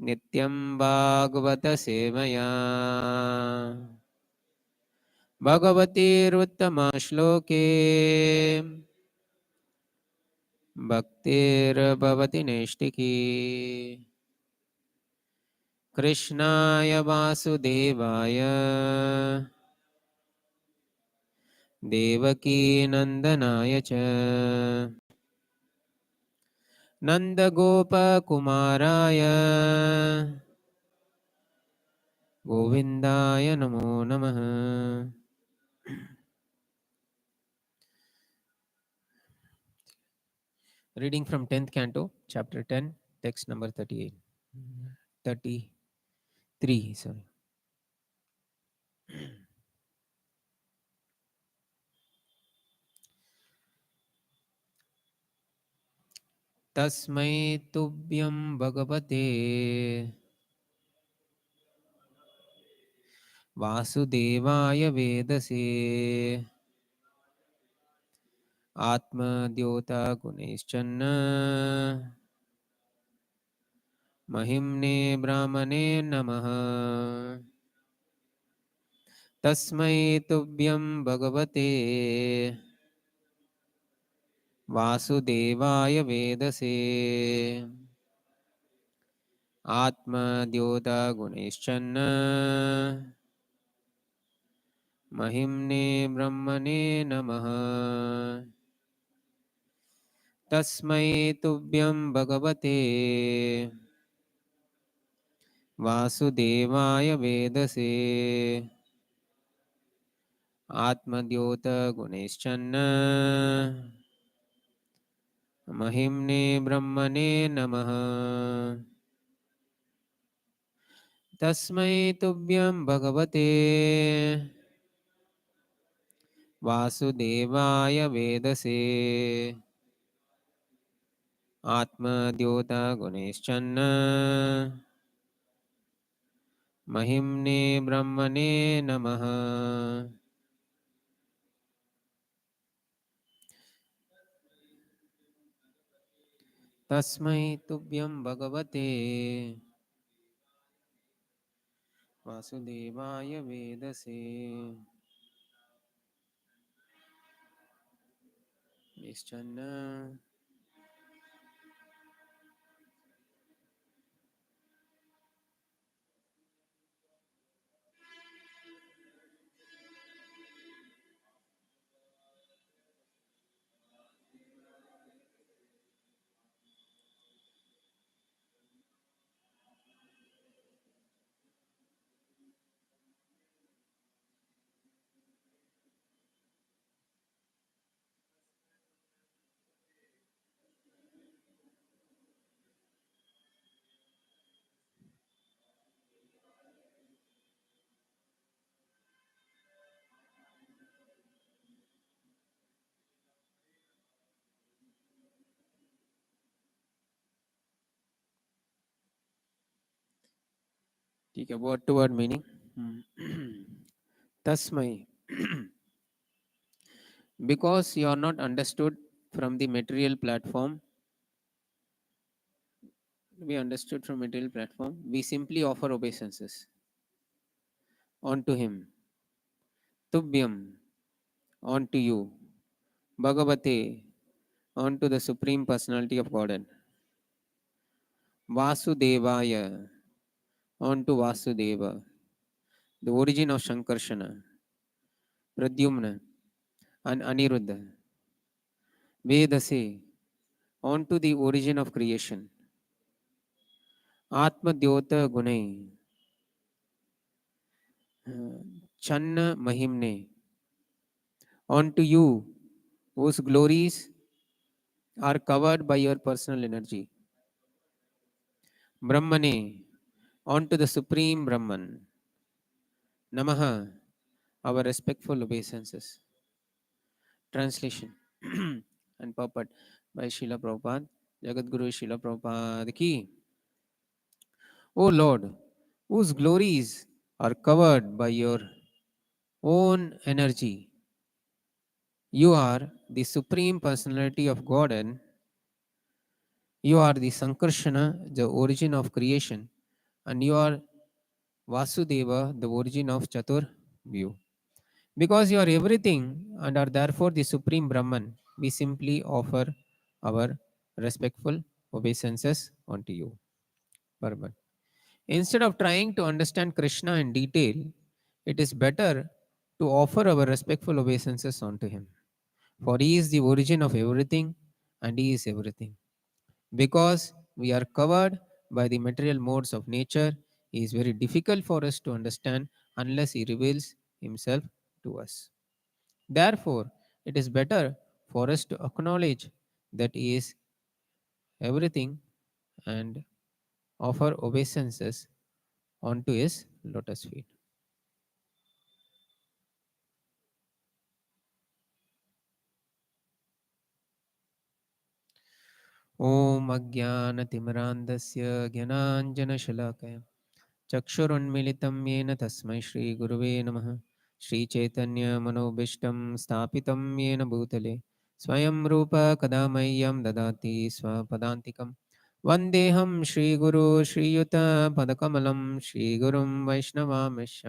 नित्यं भागवत सेवया भगवतीरुत्तम श्लोके भक्तिर्भवति नैष्टिकी कृष्णाय वासुदेवाय देवकी नंदनाय च नंदगोपकुमाराय गोविंदाय नमो नमः. Reading from 10th canto, chapter 10, text number 38. 33, sorry. तस्मै तुभ्यं भगवते वासुदेवाय वेदसे आत्मद्योता गुणैश्चन्न महिम्ने ब्राह्मणे नमः. तस्मै तुभ्यं भगवते वासुदेवाय वेदसे आत्मद्योता गुणैश्चन्न महिम्ने ब्रह्मणे नमः. तस्मै तुभ्यं भगवते वासुदेवाय वेदसे आत्मद्योत गुणैश्चन्न महिम्ने ब्रह्मणे नमः. तस्मै तुभ्यं भगवते वासुदेवाय वेदसे आत्मद्योत गुणैश्चन्न महिम्ने ब्रह्मणे नमः. तस्मै तुभ्यं भगवते वासुदेवाय वेदसे निश्चन्न. ठीक है, word to word meaning. Tasmai. Because you are not understood from the material platform, we simply offer obeisances unto him. Tubhyam, unto you. Bhagavate, unto the Supreme Personality of Godhead. Vasudevaya, unto Vasudeva, the origin of Shankarshana, Pradyumna, and Aniruddha. Vedase, onto the origin of creation. Atma Dyota Gunai, Channa Mahimne, onto you, whose glories are covered by your personal energy. Brahmane, onto the Supreme Brahman. Namaha, our respectful obeisances. Translation and purport by Srila Prabhupada, Jagat Guru Srila Prabhupada ki. O Lord, whose glories are covered by your own energy, you are the Supreme Personality of God and you are the Sankarshana, the origin of creation, and you are Vasudeva, the origin of Chatur view. Because you are everything and are therefore the Supreme Brahman, we simply offer our respectful obeisances unto you, Brahman. Instead of trying to understand Krishna in detail, it is better to offer our respectful obeisances unto him. For he is the origin of everything and he is everything. Because we are covered by the material modes of nature, he is very difficult for us to understand unless he reveals himself to us. Therefore, it is better for us to acknowledge that he is everything and offer obeisances onto his lotus feet. ॐ अज्ञानतिमिरान्धस्य ज्ञानाञ्जनशलाकया चक्षुरुन्मिलितं येन तस्मै श्रीगुरुवे नमः श्रीचैतन्यमनोभीष्टं स्थापितं येन भूतले स्वयं रूप कदा मह्यं ददाति स्वपदान्तिकं वन्देऽहं श्रीगुरो श्रीयुतपदकमलं श्रीगुरुं वैष्णवांश्च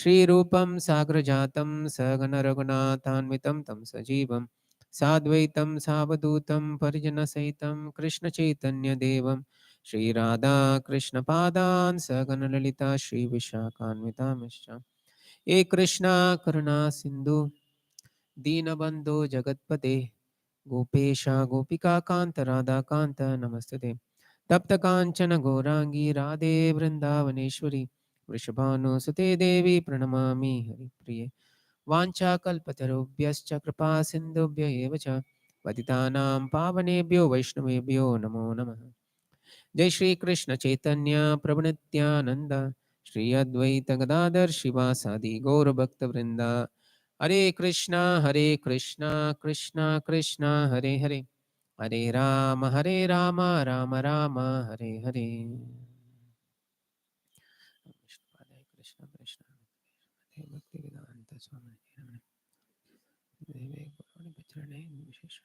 श्रीरूपं साग्रजातं सहगणरघुनाथान्वितं तं सजीवं साद्वैतं सावधूतं परिजनसहितं कृष्णचैतन्यदेवं श्रीराधा कृष्णपादान् सहगणललिता श्रीविशाखान्वितांश्च हे कृष्णा करुणा सिन्धु दीनबन्धो जगत्पते गोपेश गोपिकान्त राधाकान्त नमस्तुते तप्त काञ्चन गौराङ्गी राधे वृन्दावनेश्वरी वृषभानुसुते देवी प्रणमामि हरिप्रिये वाञ्छाकल्पतरुभ्यश्च कृपा सिन्धुभ्य एव च पतितानां पावनेभ्यो वैष्णवेभ्यो नमो नमः जय श्री कृष्ण चैतन्य प्रभु नित्यानंद श्री अद्वैत गदाधर शिवासादि गौर भक्त वृंदा हरे कृष्णा कृष्णा कृष्णा हरे हरे हरे राम राम राम हरे हरे कृष्ण कृष्ण भक्तिवेदांत स्वामी विवेक विशेष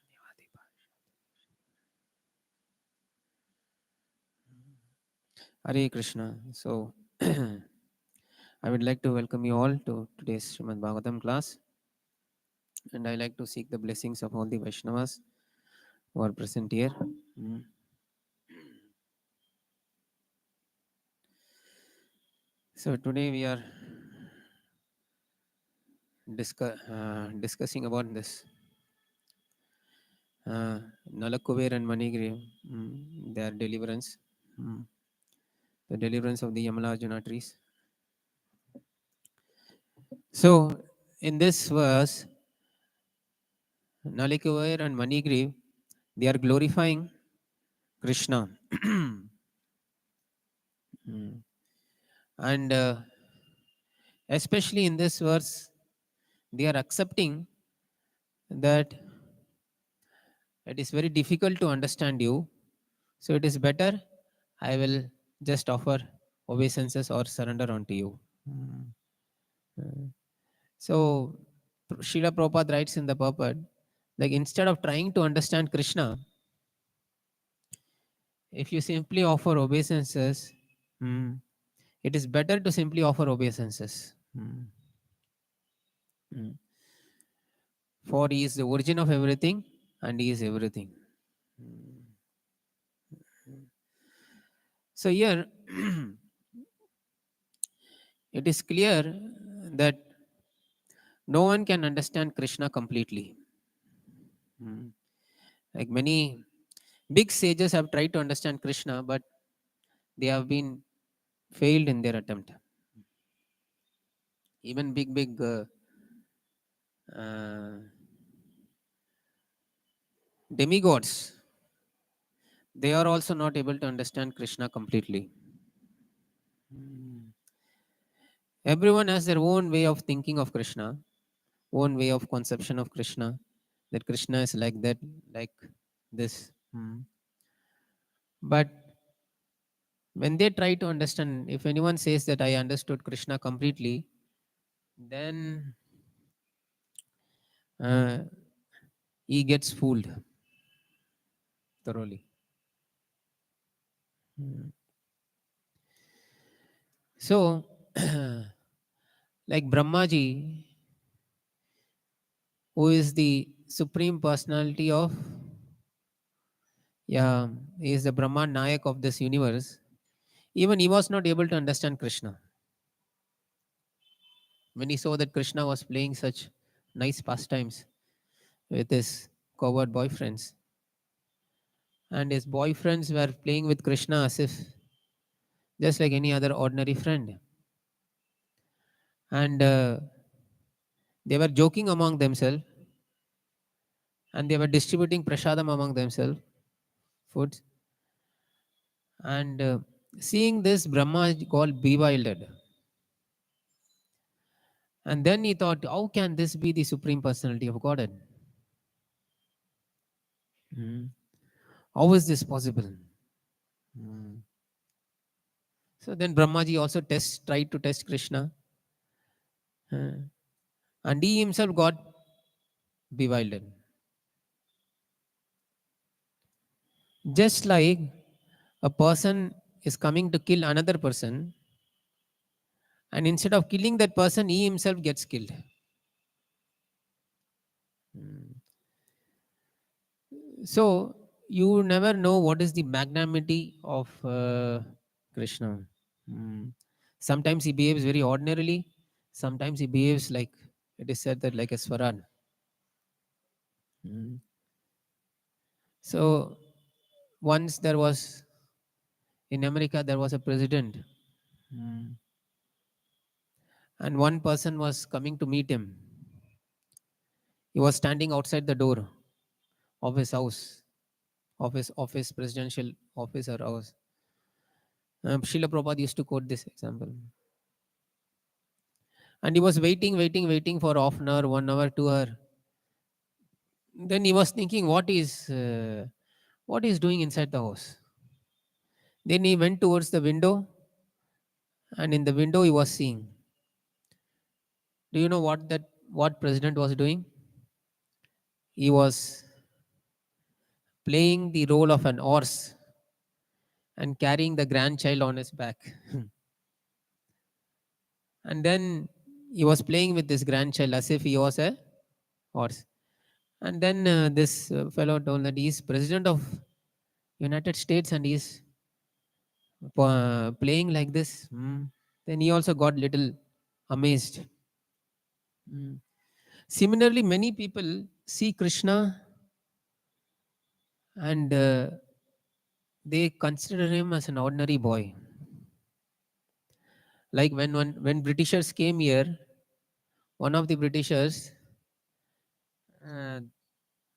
Hare Krishna. So, I would like to welcome you all to today's Srimad Bhagavatam class, and I like to seek the blessings of all the Vaishnavas who are present here. Mm. So, today we are discussing about this Nalakuber and Manigri, their deliverance, mm, the deliverance of the Yamalajana trees. So, in this verse, Nalikuber and Manigri, they are glorifying Krishna. Mm. And especially in this verse, they are accepting that it is very difficult to understand you. So it is better I will just offer obeisances or surrender unto you. Mm. Uh, So Srila Prabhupada writes in the purport, like instead of trying to understand Krishna, if you simply offer obeisances, mm, it is better to simply offer obeisances. Mm. For he is the origin of everything and he is everything. So here it is clear that no one can understand Krishna completely. Mm. Like many big sages have tried to understand Krishna, but they have been failed in their attempt. Even big uh, demigods, they are also not able to understand Krishna completely. Mm. Everyone has their own way of thinking of Krishna, own way of conception of Krishna, that Krishna is like that, like this. But when they try to understand, if anyone says that I understood Krishna completely, then uh, he gets fooled thoroughly. Mm. So, like Brahmaji, who is the supreme personality of, yeah, he is the Brahman Nayak of this universe. Even he was not able to understand Krishna. When he saw that Krishna was playing such nice pastimes with his coward boyfriends, and his boyfriends were playing with Krishna as if just like any other ordinary friend. And they were joking among themselves, and they were distributing prasadam among themselves, foods. And seeing this, Brahma got bewildered. And then he thought, how can this be the supreme personality of Godhead? Hmm. How is this possible? Hmm. So then Brahmaji also tried to test Krishna, uh, and he himself got bewildered. Just like a person is coming to kill another person, and instead of killing that person, he himself gets killed. Hmm. So you never know what is the magnanimity of Krishna. Hmm. Sometimes he behaves very ordinarily. Sometimes he behaves like it is said that like a Swaran. Hmm. So once there was in America there was a president, hmm, and one person was coming to meet him. He was standing outside the door of his house, of his presidential office or house. Srila Prabhupada used to quote this example. And he was waiting for half an hour, 1 hour, 2 hour. Then he was thinking, what is doing inside the house? Then he went towards the window, and in the window he was seeing. Do you know what president was doing? He was playing the role of an horse and carrying the grandchild on his back. And then he was playing with this grandchild as if he was a horse. And then this fellow told that he is president of United States and he is playing like this. Then he also got little amazed. Mm. Similarly, many people see Krishna and they consider him as an ordinary boy. Like when Britishers came here, one of the Britishers, uh,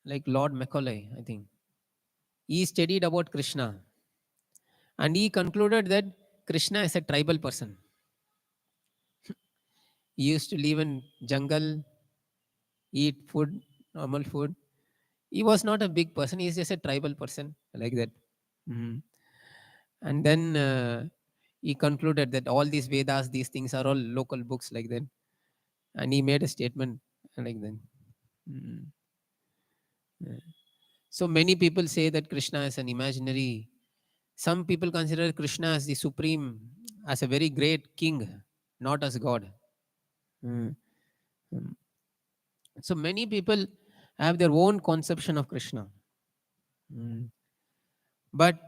like Lord Macaulay, I think, he studied about Krishna and he concluded that Krishna is a tribal person. He used to live in jungle, eat food, normal food. He was not a big person. He's just a tribal person like that. Mhm. And then he concluded that all these Vedas, these things are all local books like that. And he made a statement like that. Mhm. So many people say that Krishna is an imaginary. Some people consider Krishna as the supreme, as a very great king, not as God. Mm. Mm. So many people have their own conception of Krishna. Mm. But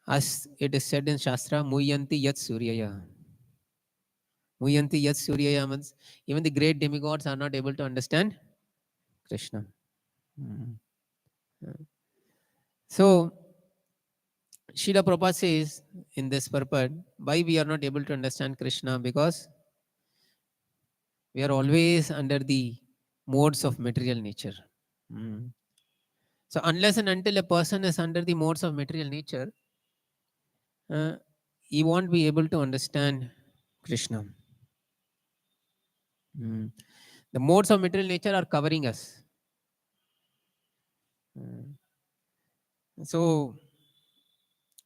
as it is said in Shastra, Muyanti Yat Suryaya. Muyanti Yat Suryaya means even the great demigods are not able to understand Krishna. Mm. So Srila Prabhupada says in this purport, why we are not able to understand Krishna? Because we are always under the modes of material nature. Mm. So unless and until a person is under the modes of material nature, uh, he won't be able to understand Krishna. Mm. The modes of material nature are covering us. Mm. So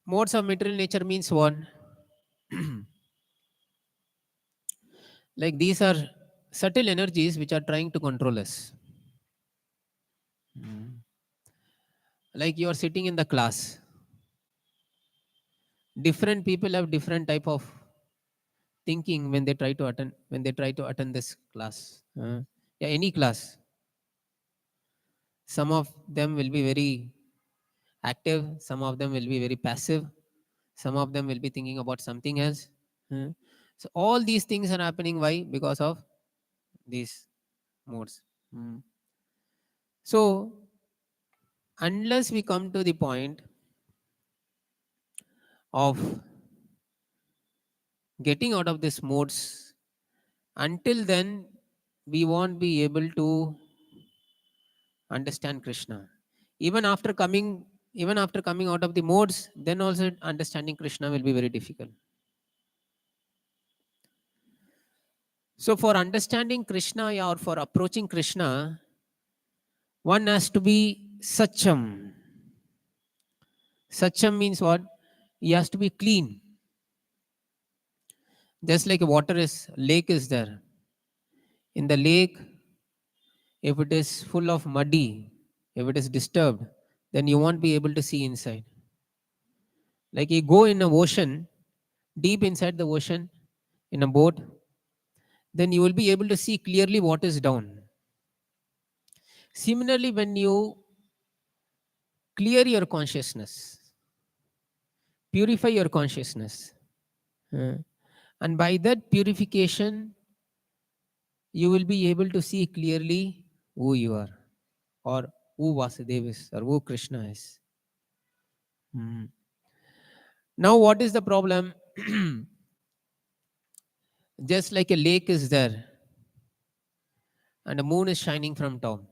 modes of material nature means what? Like these are subtle energies which are trying to control us. Mm. Like you are sitting in the class, different people have different type of thinking when they try to attend this class. Yeah, any class. Some of them will be very active, some of them will be very passive, some of them will be thinking about something else. Uh, so all these things are happening. Why? Because of these modes. Mm. So unless we come to the point of getting out of these modes, until then we won't be able to understand Krishna. Even after coming, even after coming out of the modes, then also understanding Krishna will be very difficult. So for understanding Krishna, yeah, or for approaching Krishna, one has to be sacham. Sacham means what? He has to be clean. Just like a water is lake is there. In the lake, if it is full of muddy, if it is disturbed, then you won't be able to see inside. Like you go in a ocean, deep inside the ocean, in a boat, then you will be able to see clearly what is down. Similarly, when you clear your consciousness, purify your consciousness, uh, and by that purification, you will be able to see clearly who you are, or who Vasudeva is, or who Krishna is. Mm. Now, what is the problem? Just like a lake is there, and the moon is shining from top.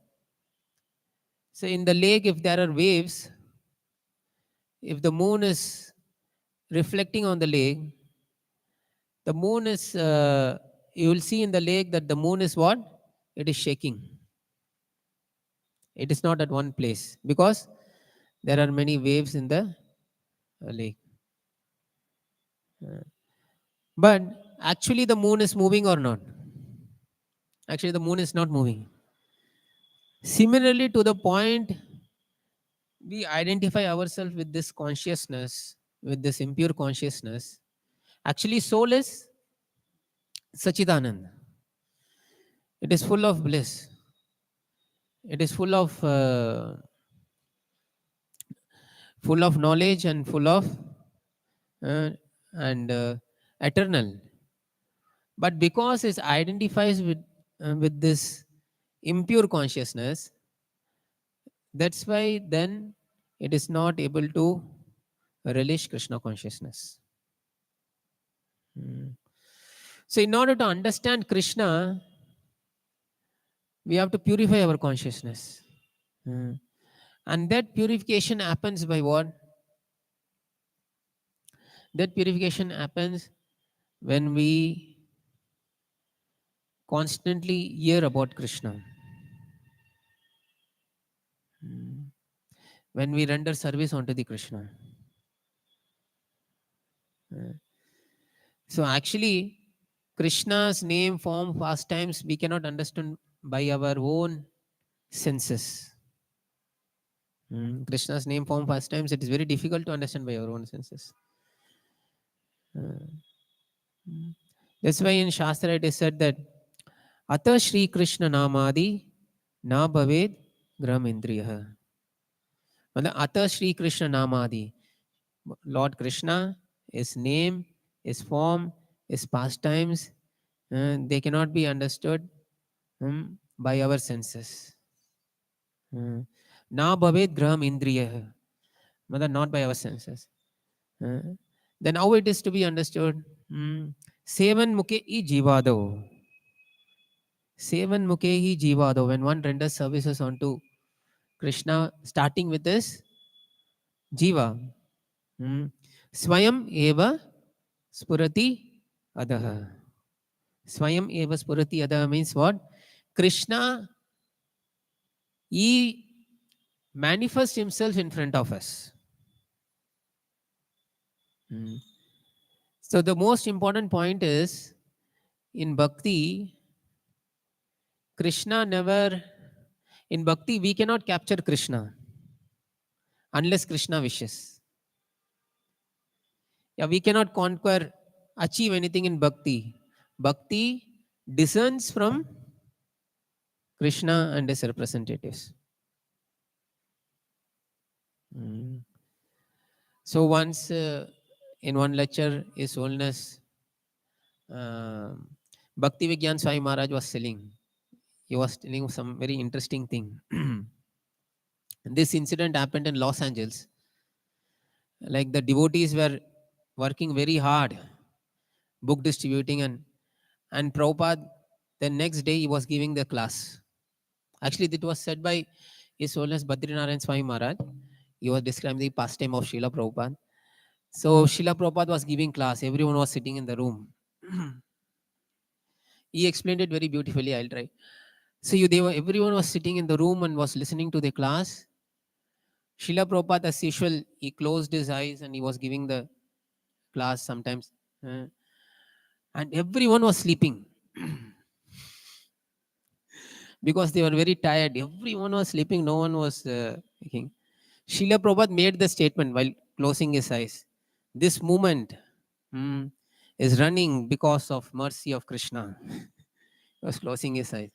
So, in the lake, if there are waves, if the moon is reflecting on the lake, the moon is, you will see in the lake that the moon is what? It is shaking. It is not at one place because there are many waves in the lake. But actually, the moon is moving or not? Actually, the moon is not moving. Similarly, to the point we identify ourselves with this consciousness, with this impure consciousness, actually, soul is Sachidanand. It is full of bliss. It is full of knowledge and full of uh, and eternal. But because it identifies with this impure consciousness, that's why then it is not able to relish Krishna consciousness. Mm. So, in order to understand Krishna, we have to purify our consciousness. Mm. And that purification happens by what? That purification happens when we constantly hear about Krishna. Mm. When we render service unto the Krishna. Mm. So actually, Krishna's name, form, pastimes, we cannot understand by our own senses. Krishna's name, form, pastimes, it is very difficult to understand by our own senses. Uh, that's why in Shastra it is said that Ata Shri Krishna Namadi Na Bhaved Gram Indriya. Ata Shri Krishna Namadi. Lord Krishna, his name, his form, his pastimes, they cannot be understood by our senses. Na bhavet graham indriya, not by our senses. Uh, then how it is to be understood? Sevan muke I jivado. Sevan muke hi jivado. When one renders services onto Krishna, starting with this jiva. Swayam eva spurati adaha. Swayam eva spurati adaha means what? Krishna, he manifests himself in front of us. Mm. So the most important point is in bhakti, Krishna never, in bhakti, we cannot capture Krishna unless Krishna wishes. Yeah, we cannot conquer achieve anything in bhakti. Bhakti discerns from Krishna and his representatives. Mm. So once in one lecture, His Holiness Bhaktivedanta Swami Maharaj was telling. He was telling some very interesting thing. This incident happened in Los Angeles. Like the devotees were working very hard, book distributing, and Prabhupada, the next day he was giving the class. Actually, it was said by His Holiness Badrinarayan Swami Maharaj. He was describing the pastime of Srila Prabhupada. So Srila Prabhupada was giving class. Everyone was sitting in the room. He explained it very beautifully. I'll try. So everyone was sitting in the room and was listening to the class. Srila Prabhupada, as usual, he closed his eyes and he was giving the class sometimes. Uh, and everyone was sleeping because they were very tired. Everyone was sleeping. No one was thinking. Srila Prabhupada made the statement while closing his eyes. This movement is running because of mercy of Krishna. He was closing his eyes.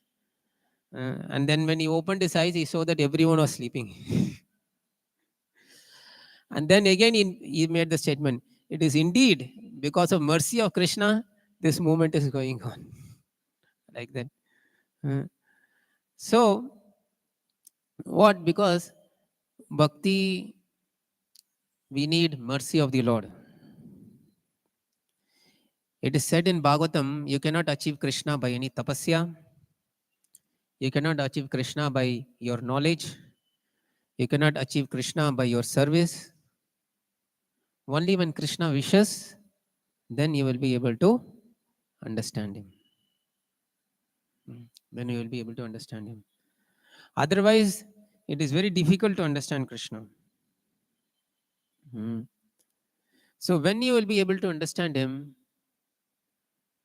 And then when he opened his eyes, he saw that everyone was sleeping. And then again, he made the statement, it is indeed because of mercy of Krishna, this movement is going on. Like that. Uh, So, what? Because bhakti, we need mercy of the Lord. It is said in Bhagavatam, you cannot achieve Krishna by any tapasya. You cannot achieve Krishna by your knowledge. You cannot achieve Krishna by your service. Only when Krishna wishes, then you will be able to understand him. Then you will be able to understand him. Otherwise, it is very difficult to understand Krishna. Hmm. So when you will be able to understand him,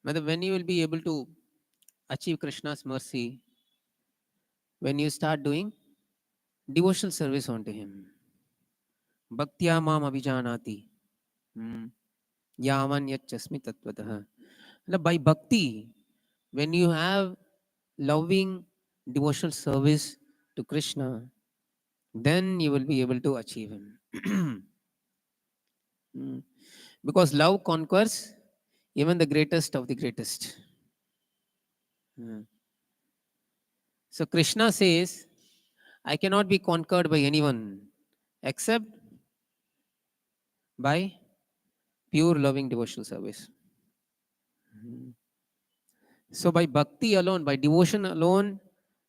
when you will be able to achieve Krishna's mercy, when you start doing devotional service onto him. Bhaktya mam abhijanati. Hmm. Yavan yachasmi tatvatah. By bhakti, when you have loving devotional service to Krishna, then you will be able to achieve him. Hmm. Because love conquers even the greatest of the greatest. Hmm. So Krishna says, I cannot be conquered by anyone except by pure loving devotional service. Hmm. So by bhakti alone, by devotion alone,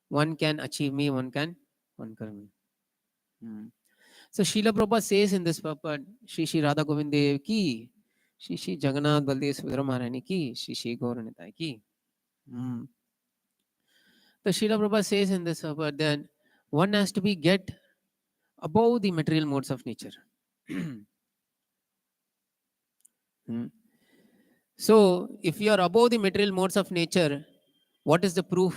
one can achieve me, one can conquer me. Hmm. So Srila Prabhupada says in this purport, Shri Shri Radha Govind Dev ki, Shri Shri Jagannath Baldev Subhadra Maharani ki, Shri Shri Gauranitai ki. Hmm. The Srila Prabhupada says in this purport that one has to be get above the material modes of nature. Hmm. So, if you are above the material modes of nature, what is the proof?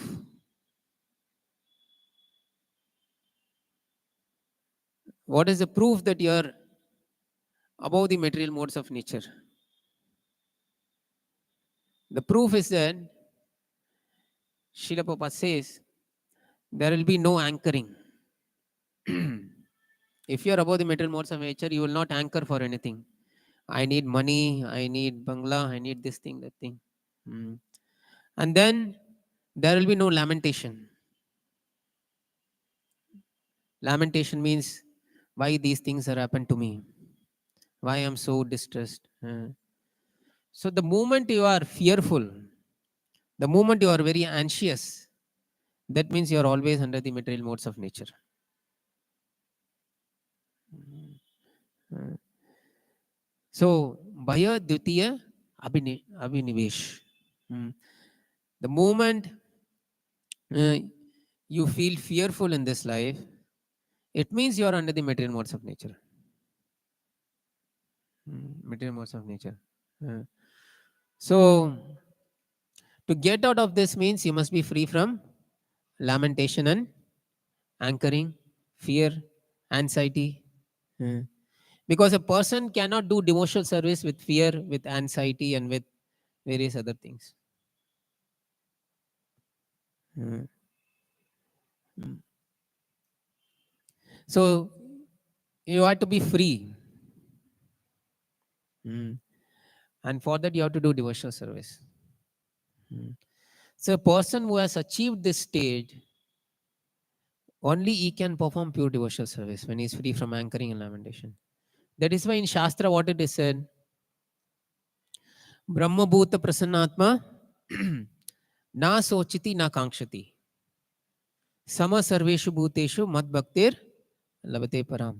What is the proof that you are above the material modes of nature? The proof is that Srila Prabhupada says there will be no anchoring. If you are above the material modes of nature, you will not anchor for anything. I need money, I need bangla, I need this thing, that thing. Hmm. And then there will be no lamentation. Lamentation means why these things have happened to me, why I'm so distressed. So the moment you are fearful, the moment you are very anxious, that means you are always under the material modes of nature. Uh, So Bhaya Dvitiya Abhinivesh. Hmm. The moment uh, you feel fearful in this life, it means you are under the material modes of nature. Material modes of nature. Uh, So to get out of this means you must be free from lamentation and anchoring, fear, anxiety. Uh, Because a person cannot do devotional service with fear, with anxiety, and with various other things. Mm. Mm. So you have to be free. Mm. And for that, you have to do devotional service. Mm. So a person who has achieved this stage, only he can perform pure devotional service when he is free from anchoring and lamentation. That is why in Shastra, what it is said, Brahma Bhuta Prasannatma na sochiti na kankshati. Sama sarveshu bhuteshu mad bhaktir labate param.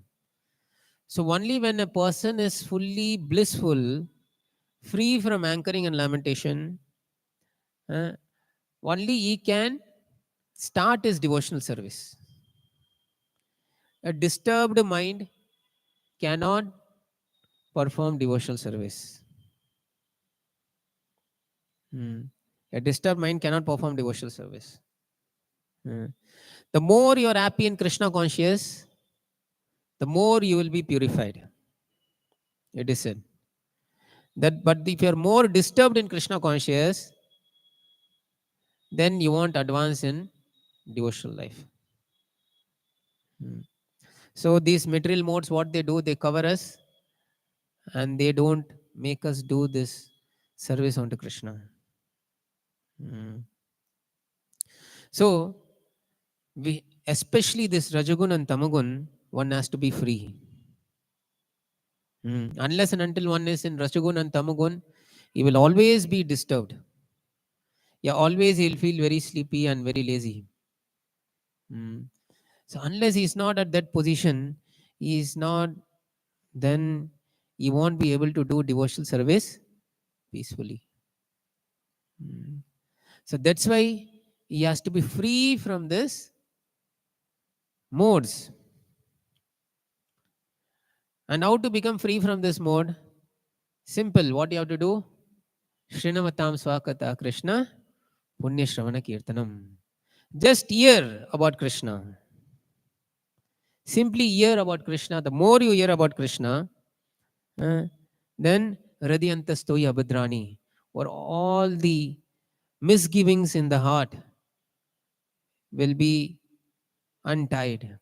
So only when a person is fully blissful, free from anchoring and lamentation, uh, only he can start his devotional service. A disturbed mind cannot perform devotional service. Hmm. A disturbed mind cannot perform devotional service. Hmm. The more you are happy and Krishna conscious, the more you will be purified. It is said that, but if you are more disturbed in Krishna conscious, then you won't advance in devotional life. Hmm. So these material modes, what they do, they cover us and they don't make us do this service unto Krishna. Hmm. So we, especially this Rajagun and Tamagun, one has to be free. Unless and until one is in Rajagun and Tamagun, he will always be disturbed. Yeah, always he'll feel very sleepy and very lazy. Mm. So unless he's not at that position, he's not, then he won't be able to do devotional service peacefully. Mm. So that's why he has to be free from this modes. And how to become free from this mode? Simple. What you have to do? Srinavatam Swakata Krishna Punya Shravana Kirtanam. Just hear about Krishna. Simply hear about Krishna. The more you hear about Krishna, then Radhyantastoyi Abhadrani, or all the misgivings in the heart will be untied.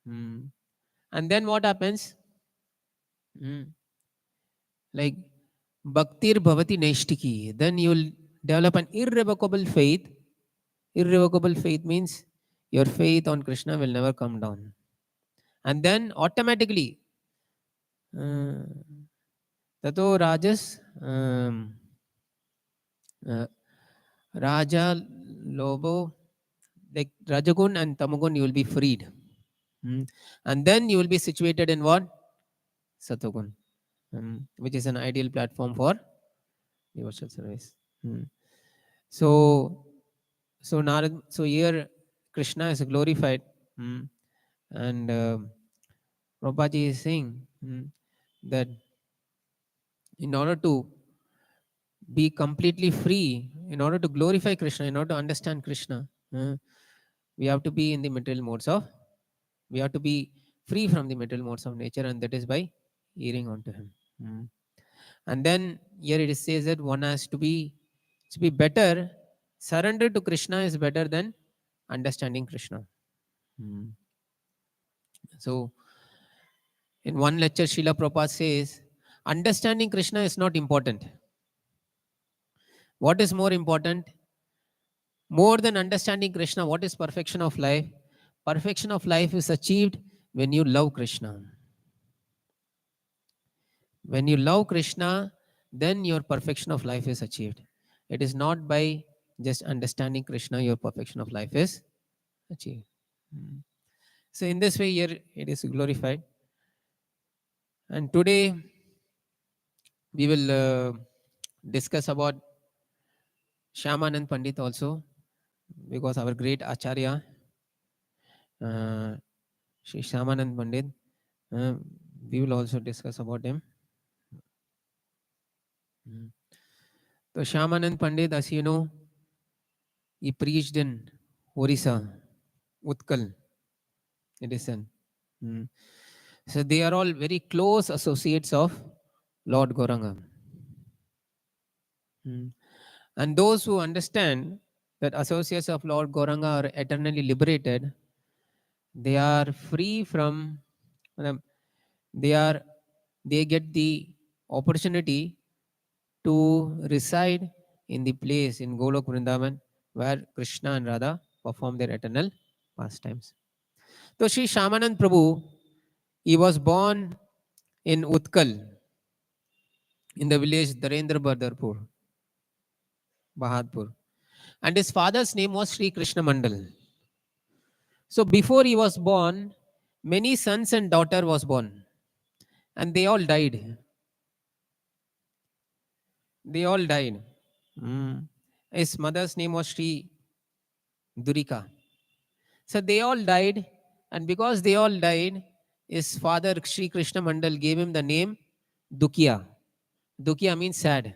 Mm. And then what happens? Mm. Like Bhaktir Bhavati Naishtiki. Then you will develop an irrevocable faith. Irrevocable faith means your faith on Krishna will never come down. And then automatically, Tato Rajas, uh, Raja, Lobo, like Rajagun and Tamagun, you will be freed. And then you will be situated in what? Satogun, which is an ideal platform for devotional service. Mm. So, so here Krishna is glorified. And Prabhupada is saying that in order to be completely free, in order to glorify Krishna, in order to understand Krishna, we have to be in the material modes of, we have to be free from the material modes of nature, and that is by hearing unto him. And then here it says that one has to be better, surrender to Krishna is better than understanding Krishna. So in one lecture, Srila Prabhupada says, understanding Krishna is not important. What is more important? More than understanding Krishna, what is perfection of life? Perfection of life is achieved when you love Krishna. When you love Krishna, then your perfection of life is achieved. It is not by just understanding Krishna, your perfection of life is achieved. So, in this way, here it is glorified. And today, we will discuss about Shamanand Pandit also, because our great Acharya, uh, Shri Shamanand Pandit, uh, we will also discuss about him. So Shamanand Pandit, as you know, he preached in Orissa, Utkal, it is said. So they are all very close associates of Lord Gauranga. Hmm. And those who understand that associates of Lord Gauranga are eternally liberated, they are free from, um, they are, they get the opportunity to reside in the place in Golok Vrindavan where Krishna and Radha perform their eternal pastimes. So Sri Shamanand Prabhu, he was born in Utkal in the village Darendra Badarpur, Bahadpur. And his father's name was Sri Krishna Mandal. So before he was born, many sons and daughter was born, and they all died. They all died. Mm. His mother's name was Sri Durika. So they all died, and because they all died, his father Sri Krishna Mandal gave him the name Dukia. Dukia means sad.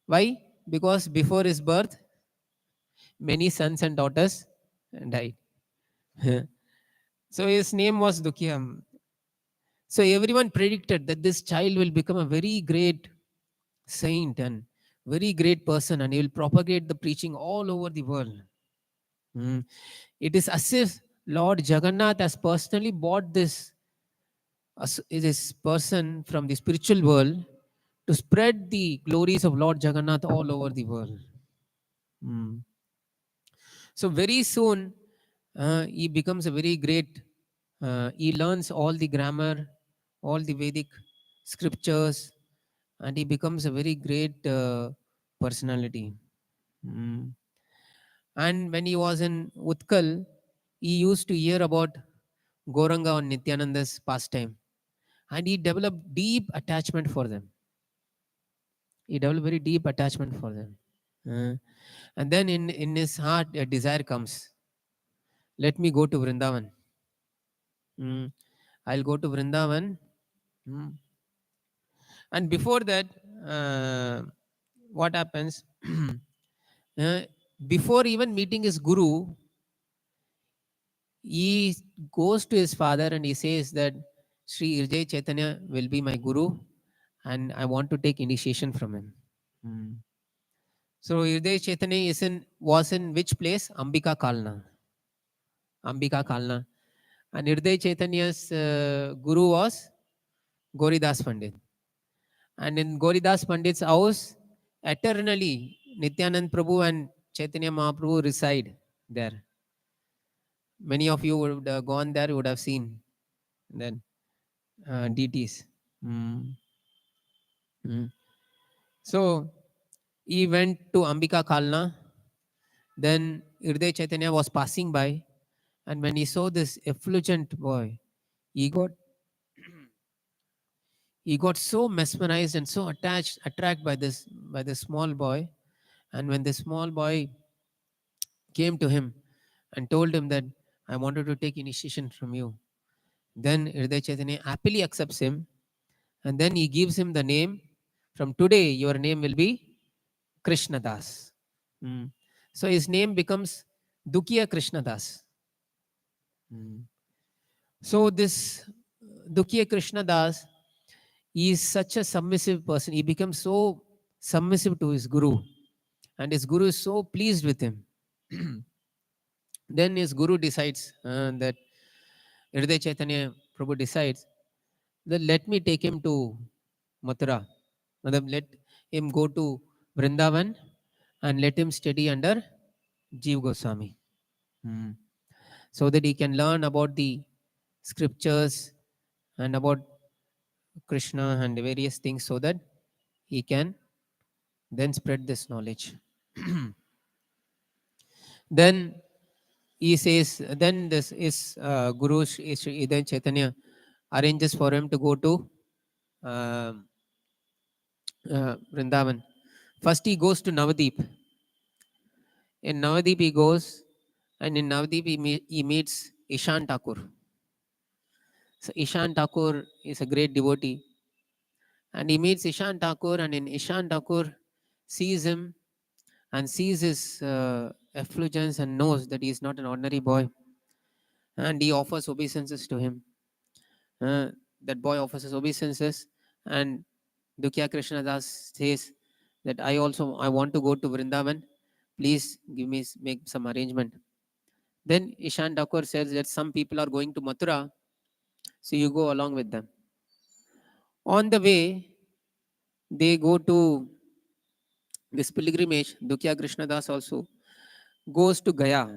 Why? Because before his birth, many sons and daughters died. So his name was Dukia. So everyone predicted that this child will become a very great saint and very great person, and he will propagate the preaching all over the world. Mm. It is as if Lord Jagannath has personally bought this person from the spiritual world to spread the glories of Lord Jagannath all over the world. Mm. So very soon, he becomes a very great. He learns all the grammar, all the Vedic scriptures, and he becomes a very great personality. Mm. And when he was in Utkal, he used to hear about Goranga on Nityananda's pastime, and he developed deep attachment for them. He developed very deep attachment for them. Uh, and then in his heart, a desire comes. Let me go to Vrindavan. Mm, I'll go to Vrindavan. Mm. And before that, uh, what happens? uh, before even meeting his guru, he goes to his father and he says that Sri Irjay Chaitanya will be my guru and I want to take initiation from him. Mm. So Irjay Chaitanya was in which place? Ambika Kalna. Ambika Kalna. And Irjay Chaitanya's guru was Goridas Pandit. And in Goridas Pandit's house, eternally, Nityanand Prabhu and Chaitanya Mahaprabhu reside there. Many of you would have gone there, would have seen then deities. Mm. Mm. So he went to Ambika Kalna. Then Irday Chaitanya was passing by, and when he saw this effulgent boy, he got he got so mesmerized and so attracted by this small boy. And when the small boy came to him and told him that I wanted to take initiation from you, then Irday Chaitanya happily accepts him, and then he gives him the name. From today, your name will be Krishna Das. Mm. So his name becomes Dukiya Krishna Das. Mm. So this Dukiya Krishna Das, he is such a submissive person. He becomes so submissive to his guru, and his guru is so pleased with him. Then his guru decides that Hriday Chaitanya Prabhu decides that let me take him to Mathura. Let him go to Vrindavan and let him study under Jeev Goswami. Hmm. So that he can learn about the scriptures and about Krishna and various things so that he can then spread this knowledge. Then he says, then this is Guru Sri Chaitanya arranges for him to go to um Vrindavan. First, he goes to Navadip. In Navadip, he goes, and in Navadip, he meets Ishan Thakur. So, Ishan Thakur is a great devotee. And he meets Ishan Thakur, and in Ishan Thakur sees him and sees his effulgence and knows that he is not an ordinary boy. And he offers obeisances to him. That boy offers his obeisances, and Dukya Krishna Das says that I want to go to Vrindavan. Please give me make some arrangement. Then Ishan Thakur says that some people are going to Mathura, so you go along with them. On the way, they go to this pilgrimage. Dukya Krishna Das also goes to Gaya,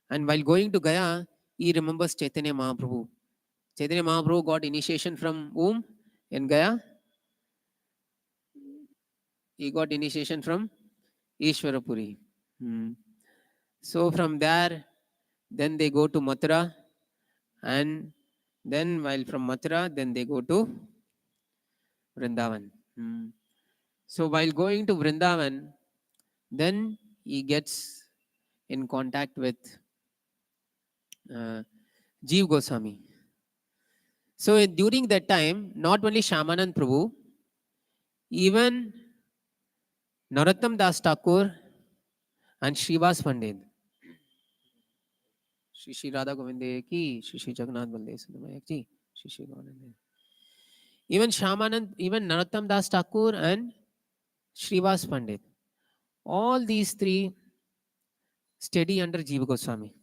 and while going to Gaya, he remembers Chaitanya Mahaprabhu. Chaitanya Mahaprabhu got initiation from whom in Gaya? He got initiation from Ishwarapuri. Hmm. So from there, then they go to Mathura, and then while from Mathura, then they go to Vrindavan. Hmm. So while going to Vrindavan, then he gets in contact with uh, Jeev Goswami. So during that time, not only Shamanand Prabhu, even Narottam Das Thakur and Srivas Pandit, Shri Shri Radha Govinde ki, Shri Shri Jagannath Baldev Sundamayak ji, Shri Shri Gauranga. Even Shamanand, even Narottam Das Thakur and Srivas Pandit, all these three study under Jiva Goswami.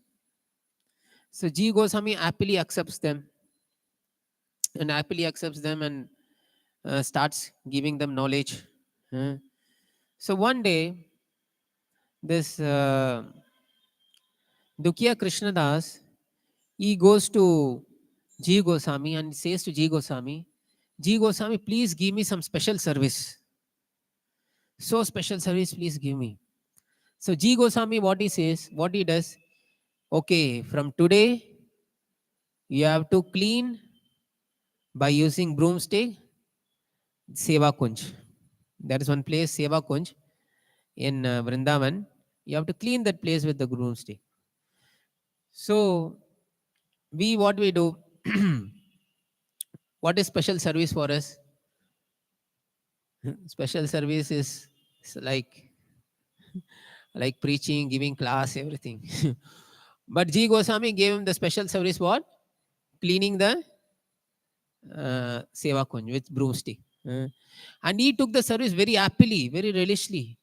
So Jiva Goswami happily accepts them and starts giving them knowledge. So one day, this Dukya Krishnadas, he goes to Jiva Goswami and says to Jiva Goswami, please give me some special service. So special service, please give me. So Jiva Goswami, what he does, okay, from today, you have to clean by using broomstick Seva Kunj. That is one place, Seva Kunj, in Vrindavan. You have to clean that place with the broomstick. So, what we do, what is special service for us? Special service is like preaching, giving class, everything. But G. Goswami gave him the special service, what? Cleaning the Seva Kunj with broomstick. And he took the service very happily, very relishingly.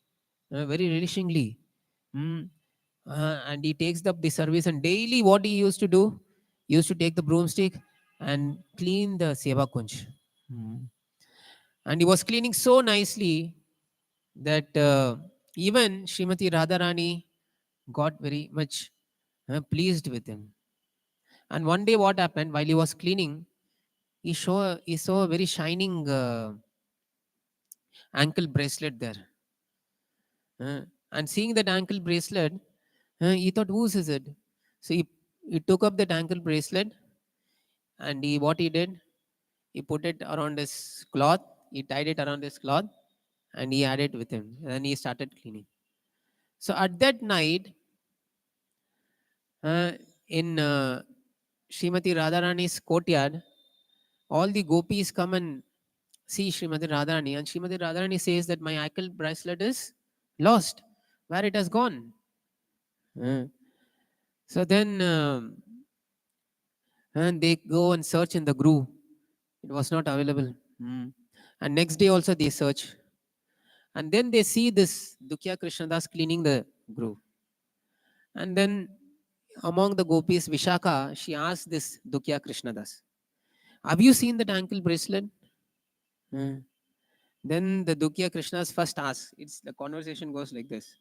And he takes the service, and daily what he used to do, he used to take the broomstick and clean the Seva Kunj. And he was cleaning so nicely that even Srimati Radharani got very much pleased with him. And one day what happened, while he was cleaning, he saw a very shining ankle bracelet there. And seeing that ankle bracelet, he thought, whose is it? So he took up that ankle bracelet, and what he did, he put it around his cloth, he tied it around his cloth, and he had it with him. And he started cleaning. So at that night, in Srimati Radharani's courtyard, all the gopis come and see Srimati Radharani, and Srimati Radharani says that my ankle bracelet is lost, where it has gone. So then and they go and search in the grove. It was not available. And next day also they search. And then they see this Dukya Krishnadas cleaning the grove. And then among the gopis, Vishaka, she asked this Dukya Krishnadas, have you seen that ankle bracelet? Then the Dukya Krishnas first asks, the conversation goes like this.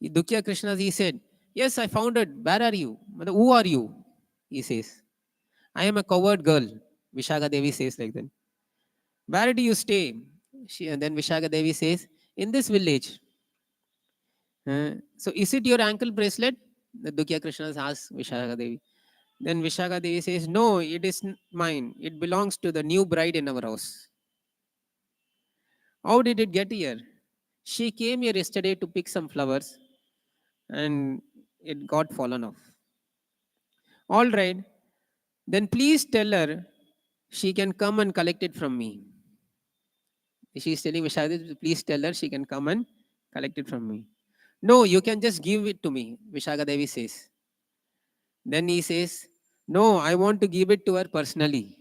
Dukya Krishnas, he said, yes, I found it. Where are you? Who are you? He says, I am a coward girl. Vishaka Devi says like that. Where do you stay? And then Vishaka Devi says, in this village. So is it your ankle bracelet? The Dukya Krishnas asks Vishaka Devi. Then Vishaka Devi says, no, it is mine. It belongs to the new bride in our house. How did it get here? She came here yesterday to pick some flowers, and it got fallen off. All right. Then please tell her she can come and collect it from me. She is telling Vishaka, please tell her she can come and collect it from me. No, you can just give it to me, Vishaka Devi says. Then he says, No, I want to give it to her personally.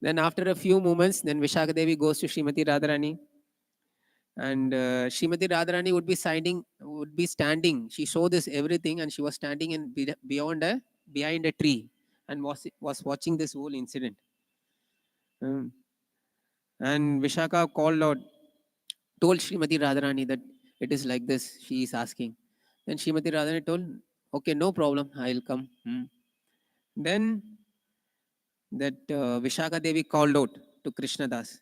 Then after a few moments, then Vishaka Devi goes to Srimati Radharani, and Srimati Radharani would be standing. She saw this everything, and she was standing behind a tree, and was watching this whole incident. Um, and Vishaka called out, told Srimati Radharani that it is like this. She is asking. Then Srimati Radharani told, "Okay, no problem. I'll come." Then that Vishaka Devi called out to Krishna Das,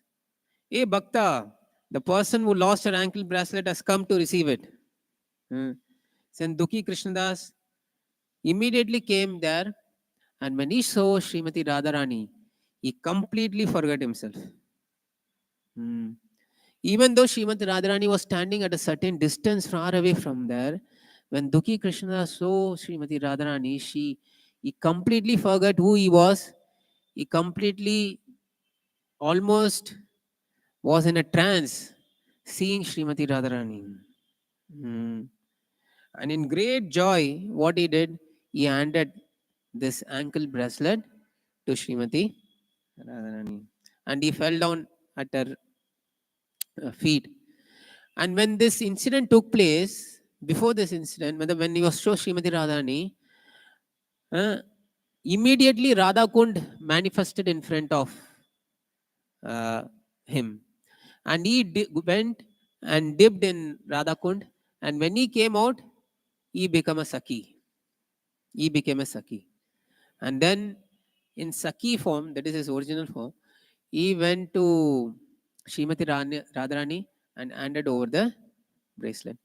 "Hey Bhakta, the person who lost her ankle bracelet has come to receive it." Hmm. Then Dukhi Krishnadas immediately came there, and when he saw Srimati Radharani, he completely forgot himself. Hmm. Even though Srimati Radharani was standing at a certain distance far away from there, when Dukhi Krishnadas saw Srimati Radharani, he completely forgot who he was. He completely almost was in a trance seeing Srimati Radharani. Hmm. And in great joy, what he did, he handed this ankle bracelet to Srimati Radharani. And he fell down at her feet. And when this incident took place, before this incident, when he was shown Srimati Radharani, uh, immediately Radha Kund manifested in front of uh, him. And he went and dipped in Radha Kund. And when he came out, he became a Saki. He became a Saki. And then in Saki form, that is his original form, he went to Srimati Radharani and handed over the bracelet.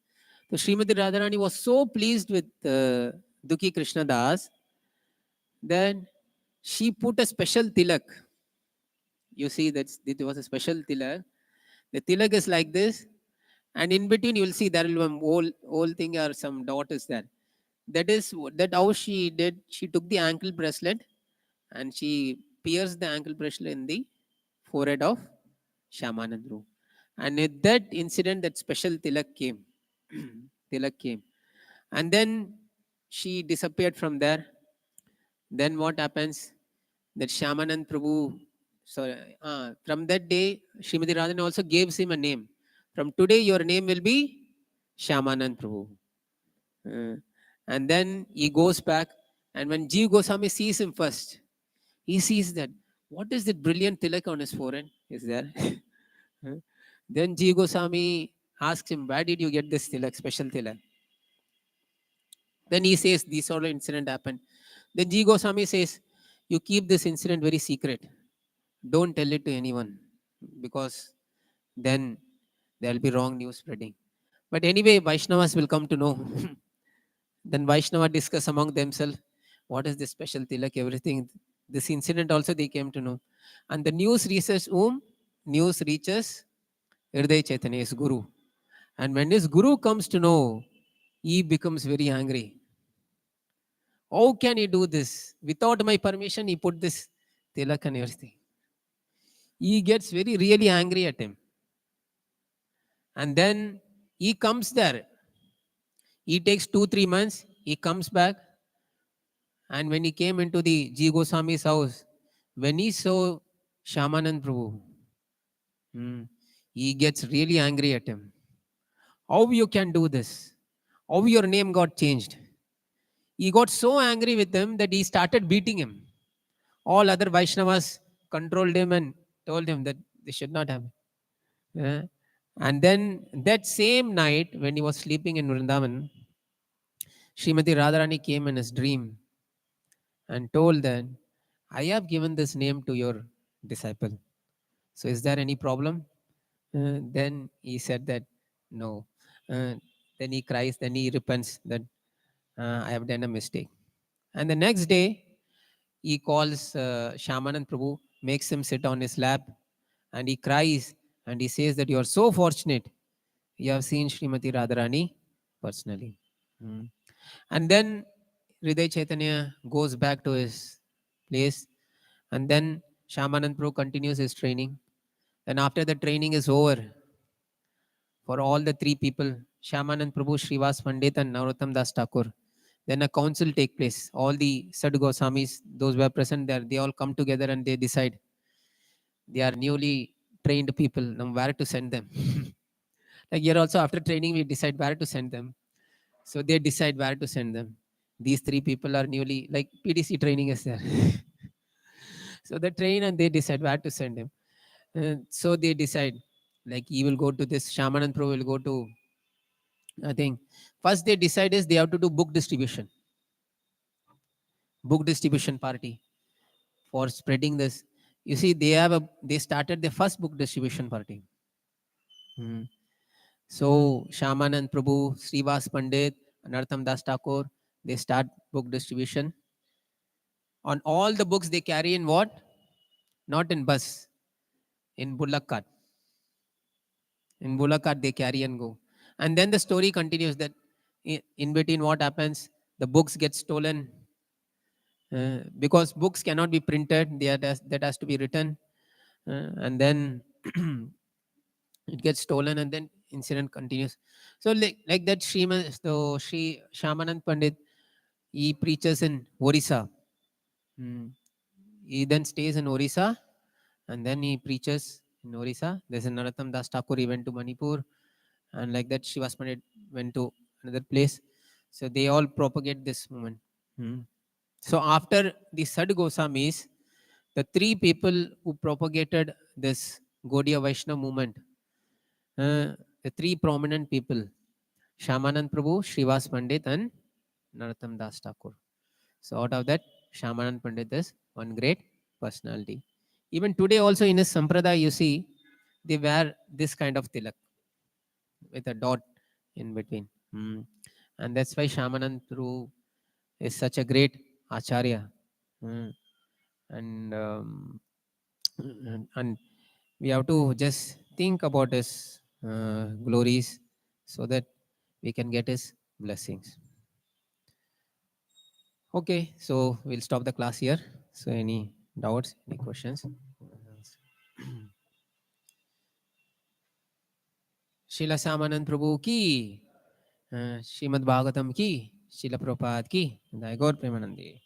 So Srimati Radharani was so pleased with Dukhi Krishna Das that she put a special tilak. You see that it was a special tilak. The tilak is like this, and in between you will see there will be a whole thing or some dot is there. That how she did. She took the ankle bracelet and she pierced the ankle bracelet in the forehead of Shamanand. And at that incident, that special tilak came. Tilak came. And then she disappeared from there. Then what happens? That Shamanand Prabhu, so from that day, Srimati Radhan also gives him a name. From today, your name will be Shamanand Prabhu. Uh, and then he goes back, and when Jeev Goswami sees him first, he sees that what is that brilliant tilak on his forehead? Is there? Huh? Then Jeev Goswami asks him, "Where did you get this tilak, special tilak?" Then he says, "This sort of incident happened." Then Jeev Goswami says, "You keep this incident very secret. Don't tell it to anyone because then there will be wrong news spreading." But anyway, Vaishnavas will come to know. Then Vaishnava discuss among themselves what is this special tilak, everything. This incident also they came to know. And the news reaches whom? News reaches Hriday Chaitanya, his guru. And when his guru comes to know, he becomes very angry. How can he do this? Without my permission, he put this tilak and everything. He gets very really angry at him. And then he comes there. He takes 2-3 months. He comes back. And when he came into the Ji Goswami's house, when he saw Shamanand Prabhu, hmm, he gets really angry at him. How you can do this? How your name got changed? He got so angry with him that he started beating him. All other Vaishnavas controlled him and told him that they should not have. Uh, and then that same night, when he was sleeping in Vrindavan, Srimati Radharani came in his dream and told that, "I have given this name to your disciple. So is there any problem?" Then he said that no. Uh, then he cries, then he repents that I have done a mistake. And the next day, he calls Shamanand Prabhu, makes him sit on his lap, and he cries and he says that you are so fortunate. You have seen Srimati Radharani personally. Hmm. And then Hriday Chaitanya goes back to his place, and then Shamanand Prabhu continues his training. Then after the training is over, for all the three people, Shamanand Prabhu, Srivas Pandit, and Narottam Das Thakur, Then a council take place. All the Sadhu Goswamis, those who are present there, they all come together and they decide. They are newly trained people. Now where to send them? Like here also, after training, we decide where to send them. So they decide where to send them. These three people are newly, like PDC training is there. So they train and they decide where to send him. So they decide, like he will go to this, Shamanand Prabhu will go to, I think, first they decide is they have to do book distribution party for spreading this. You see, they started the first book distribution party. Hmm. So Shamanand Prabhu, Srivas Pandit, Nartam Das Thakur, they start book distribution. On all the books they carry in what? Not in bus, in bullock cart. In bullock cart they carry and go. And then the story continues that in between what happens, the books get stolen, because books cannot be printed, that has to be written, and then it gets stolen, and then incident continues. So like that Sri Shamanand Pandit, he preaches in Orissa. Hmm. He then stays in Orissa and then he preaches in Orissa. There's a Narottam Das Thakur, he went to Manipur, and like that Shivas Pandit went to another place. So they all propagate this movement. Hmm. So after the Sad Goswamis, the three people who propagated this Gaudiya Vaishnava movement, the three prominent people, Shamanand Prabhu, Srivas Pandit, and Narottam Das Thakur. So out of that, Shamanand Pandit is one great personality. Even today also in his sampradaya, you see, they wear this kind of tilak with a dot in between. Hmm. And that's why Shamanand Prabhu is such a great Acharya. Hmm. And and we have to just think about his glories so that we can get his blessings. Okay, so we'll stop the class here. So any doubts, any questions? Srila Samanand Prabhu ki, Srimad Bhagavatam ki, Srila Prabhupada ki, Jai Gaur Premanande.